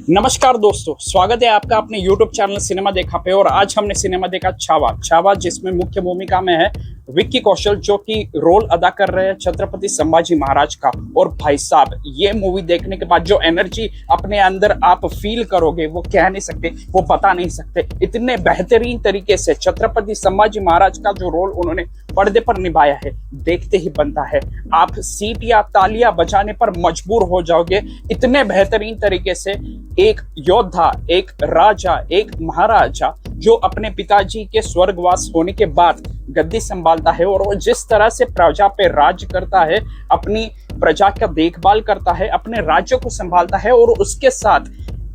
नमस्कार दोस्तों, स्वागत है आपका अपने YouTube चैनल सिनेमा देखा पे। और आज हमने सिनेमा देखा छावा छावा, जिसमें मुख्य भूमिका में है विक्की कौशल, जो कि रोल अदा कर रहे हैं छत्रपति संभाजी महाराज का। और भाई साहब, ये मूवी देखने के बाद जो एनर्जी अपने अंदर आप फील करोगे वो कह नहीं सकते, वो बता नहीं सकते। इतने बेहतरीन तरीके से छत्रपति संभाजी महाराज का जो रोल उन्होंने पर्दे पर निभाया है, देखते ही बनता है। आप सीट या तालियां बजाने पर मजबूर हो जाओगे। इतने बेहतरीन तरीके से एक योद्धा, एक राजा, एक महाराजा जो अपने पिताजी के स्वर्गवास होने के बाद गद्दी संभालता है और वो जिस तरह से प्रजा पे राज करता है, अपनी प्रजा का देखभाल करता है, अपने राज्य को संभालता है। और उसके साथ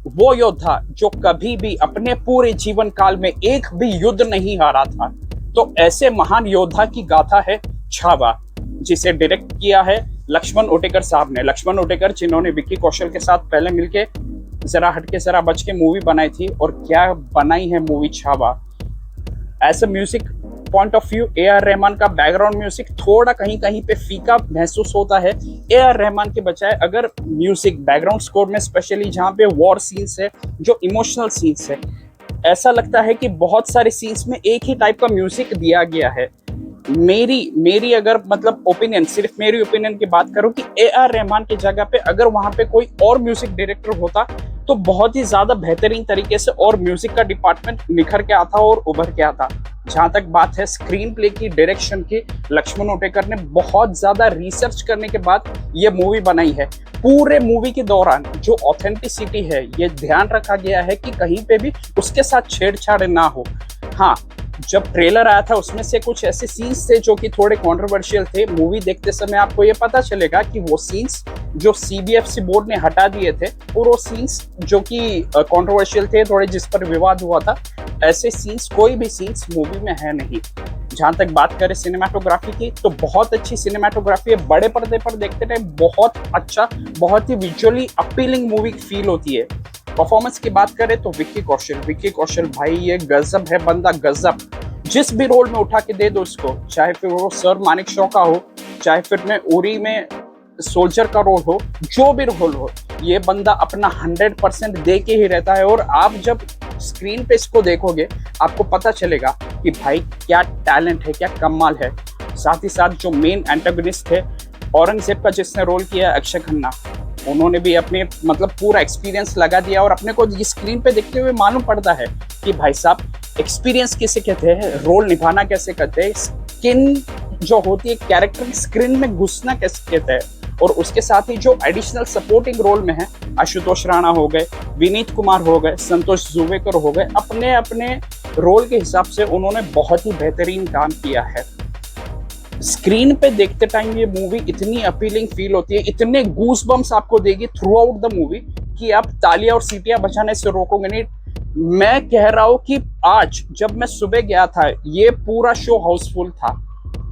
वो योद्धा जो कभी भी अपने पूरे जीवन काल में एक भी युद्ध नहीं हारा था। तो ऐसे महान योद्धा की गाथा है छावा, जिसे डायरेक्ट किया है लक्ष्मण उटेकर साहब ने। लक्ष्मण उटेकर, जिन्होंने विक्की कौशल के साथ पहले मिलके जरा हटके जरा बच के मूवी बनाई थी, और क्या बनाई है movie Chhaava. As a music point of view, A R. Rahman का बैकग्राउंड म्यूजिक थोड़ा कहीं कहीं पे फीका महसूस होता है। ए.आर. रहमान के बजाय अगर म्यूजिक बैकग्राउंड स्कोर में, स्पेशली जहाँ पे वॉर सीन्स है, जो इमोशनल सीन्स है, ऐसा लगता है कि बहुत सारे सीन्स में एक ही टाइप का म्यूजिक दिया गया है। मेरी अगर मतलब ओपिनियन, सिर्फ मेरी ओपिनियन की बात करूं कि ए.आर. रहमान की जगह पे अगर वहां पे कोई और म्यूजिक डायरेक्टर होता तो बहुत ही ज्यादा बेहतरीन तरीके से और म्यूजिक का डिपार्टमेंट निखर के आता और उभर के आता। जहां तक बात है स्क्रीन प्ले की, डायरेक्शन की, लक्ष्मण उटेकर ने बहुत ज्यादा रिसर्च करने के बाद ये मूवी बनाई है। पूरे मूवी के दौरान जो ऑथेंटिसिटी है, ये ध्यान रखा गया है कि कहीं पे भी उसके साथ छेड़छाड़ ना हो। हाँ, जब ट्रेलर आया था उसमें से कुछ ऐसे सीन्स थे जो कि थोड़े कंट्रोवर्शियल थे। मूवी देखते समय आपको ये पता चलेगा कि वो सीन्स जो सीबीएफसी बोर्ड ने हटा दिए थे, और वो सीन्स जो कि कंट्रोवर्शियल थे, थोड़े जिस पर विवाद हुआ था, ऐसे सीन्स, कोई भी सीन्स मूवी में है नहीं। जहां तक बात करें सिनेमाटोग्राफी की, तो बहुत अच्छी सिनेमाटोग्राफी है। बड़े पर्दे पर देखते टाइम बहुत अच्छा, बहुत ही विजुअली अपीलिंग मूवी फील होती है। परफॉर्मेंस की बात करें तो विक्की कौशल भाई, ये गजब है बंदा, गजब। जिस भी रोल में उठा के दे दो उसको, चाहे फिर वो सर मानेकशॉ का हो, चाहे फिर मैं उरी में सोल्जर का रोल हो, जो भी रोल हो, ये बंदा अपना 100% दे के ही रहता है। और आप जब स्क्रीन पे इसको देखोगे आपको पता चलेगा कि भाई क्या टैलेंट है, क्या कमाल है। साथ ही साथ जो मेन एंटागनिस्ट है औरंगजेब का, जिसने रोल किया अक्षय खन्ना, उन्होंने भी अपने मतलब पूरा एक्सपीरियंस लगा दिया। और अपने को स्क्रीन पे देखते हुए मालूम पड़ता है कि भाई साहब, एक्सपीरियंस किसे कहते हैं, रोल निभाना कैसे कहते हैं, स्किन जो होती है कैरेक्टर की स्क्रीन में घुसना कैसे कहते हैं। और उसके साथ ही जो एडिशनल सपोर्टिंग रोल में है, आशुतोष राणा हो गए, विनीत कुमार हो गए, संतोष जुवेकर हो गए, अपने अपने रोल के हिसाब से उन्होंने बहुत ही बेहतरीन काम किया है। स्क्रीन पे देखते टाइम ये मूवी इतनी अपीलिंग फील होती है, इतने गूस बम्स आपको देगी थ्रू आउट द मूवी कि आप तालियां और सीटियां बजाने से रोकोगे नहीं। मैं कह रहा हूं कि आज जब मैं सुबह गया था, ये पूरा शो हाउसफुल था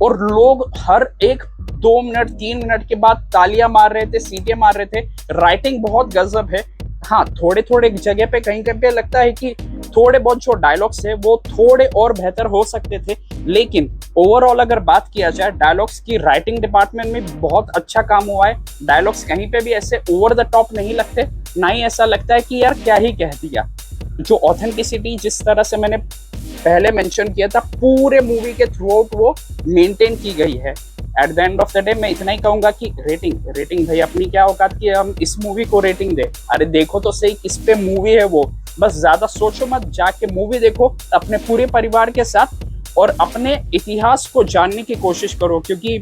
और लोग हर एक 2 मिनट 3 मिनट के बाद तालियां मार रहे थे, सीटियां मार रहे थे। राइटिंग बहुत गजब है। हाँ, थोड़े थोड़े जगह पे कहीं कहीं पे लगता है कि थोड़े बहुत जो डायलॉग्स है वो थोड़े और बेहतर हो सकते थे, लेकिन ओवरऑल अगर बात किया जाए डायलॉग्स की, राइटिंग डिपार्टमेंट में बहुत अच्छा काम हुआ है। डायलॉग्स कहीं पे भी ऐसे ओवर द टॉप नहीं लगते, ना ही ऐसा लगता है कि यार क्या ही कह दिया। जो ऑथेंटिसिटी, जिस तरह से मैंने पहले मेंशन किया था, पूरे मूवी के थ्रू आउट वो मेंटेन की गई है। At the end of the day मैं इतना ही कहूंगा कि रेटिंग भाई अपनी क्या औकात की है, हम इस मूवी को रेटिंग दे। अरे देखो तो सही किस पे मूवी है वो, बस ज्यादा सोचो मत, जाके मूवी देखो अपने पूरे परिवार के साथ और अपने इतिहास को जानने की कोशिश करो। क्योंकि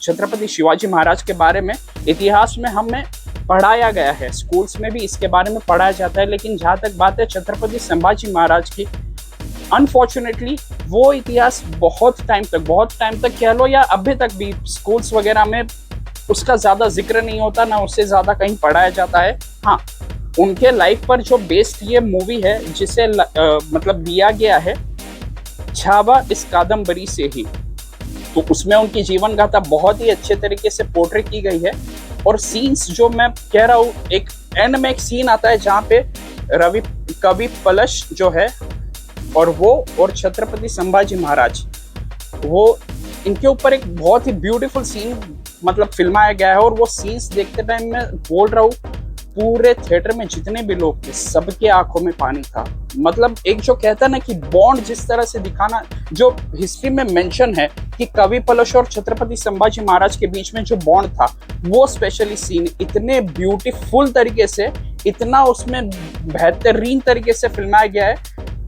छत्रपति शिवाजी महाराज के बारे में इतिहास में हमें पढ़ाया गया है, स्कूल्स में भी इसके बारे में पढ़ाया जाता है, लेकिन जहाँ तक बात है छत्रपति संभाजी महाराज की, अनफॉर्चुनेटली वो इतिहास बहुत टाइम तक कह लो या अभी तक भी स्कूल्स वगैरह में उसका ज्यादा जिक्र नहीं होता, ना उससे ज्यादा कहीं पढ़ाया जाता है। हाँ, उनके लाइफ पर जो बेस्ड ये मूवी है, जिसे मतलब दिया गया है छावा इस कादम्बरी से ही, तो उसमें उनकी जीवन गाथा बहुत ही अच्छे तरीके से पोर्ट्रे की गई है। और सीन्स जो मैं कह रहा हूँ, एक एंड में एक सीन आता है जहाँ पे रवि कवि पलश जो है और छत्रपति संभाजी महाराज, वो इनके ऊपर एक बहुत ही ब्यूटीफुल सीन मतलब फिल्माया गया है। और वो सीन्स देखते टाइम मैं बोल रहा हूँ पूरे थिएटर में जितने भी लोग थे सबके आंखों में पानी था। मतलब एक जो कहता है ना कि बॉन्ड जिस तरह से दिखाना, जो हिस्ट्री में मेंशन है कि कवि पलश और छत्रपति संभाजी महाराज के बीच में जो बॉन्ड था, वो स्पेशली सीन इतने ब्यूटीफुल तरीके से, इतना उसमें बेहतरीन तरीके से फिल्माया गया है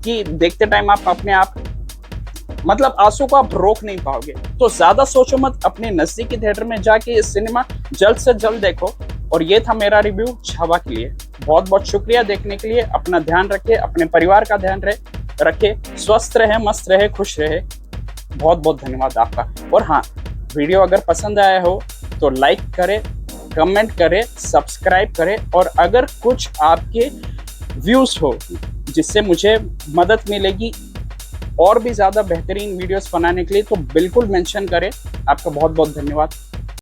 कि देखते टाइम आप अपने आप मतलब आंसू को आप रोक नहीं पाओगे। तो ज्यादा सोचो मत, अपने नजदीकी थिएटर में जाके ये सिनेमा जल्द से जल्द देखो। और ये था मेरा रिव्यू छावा के लिए। बहुत बहुत शुक्रिया देखने के लिए। अपना ध्यान रखे, अपने परिवार का ध्यान रखे, स्वस्थ रहे, मस्त रहे, खुश रहे। बहुत बहुत धन्यवाद आपका। और हाँ, वीडियो अगर पसंद आया हो तो लाइक करें, कमेंट करें, सब्सक्राइब करें। और अगर कुछ आपके व्यूज हो जिससे मुझे मदद मिलेगी और भी ज़्यादा बेहतरीन वीडियोस बनाने के लिए, तो बिल्कुल मेंशन करें। आपका बहुत बहुत धन्यवाद।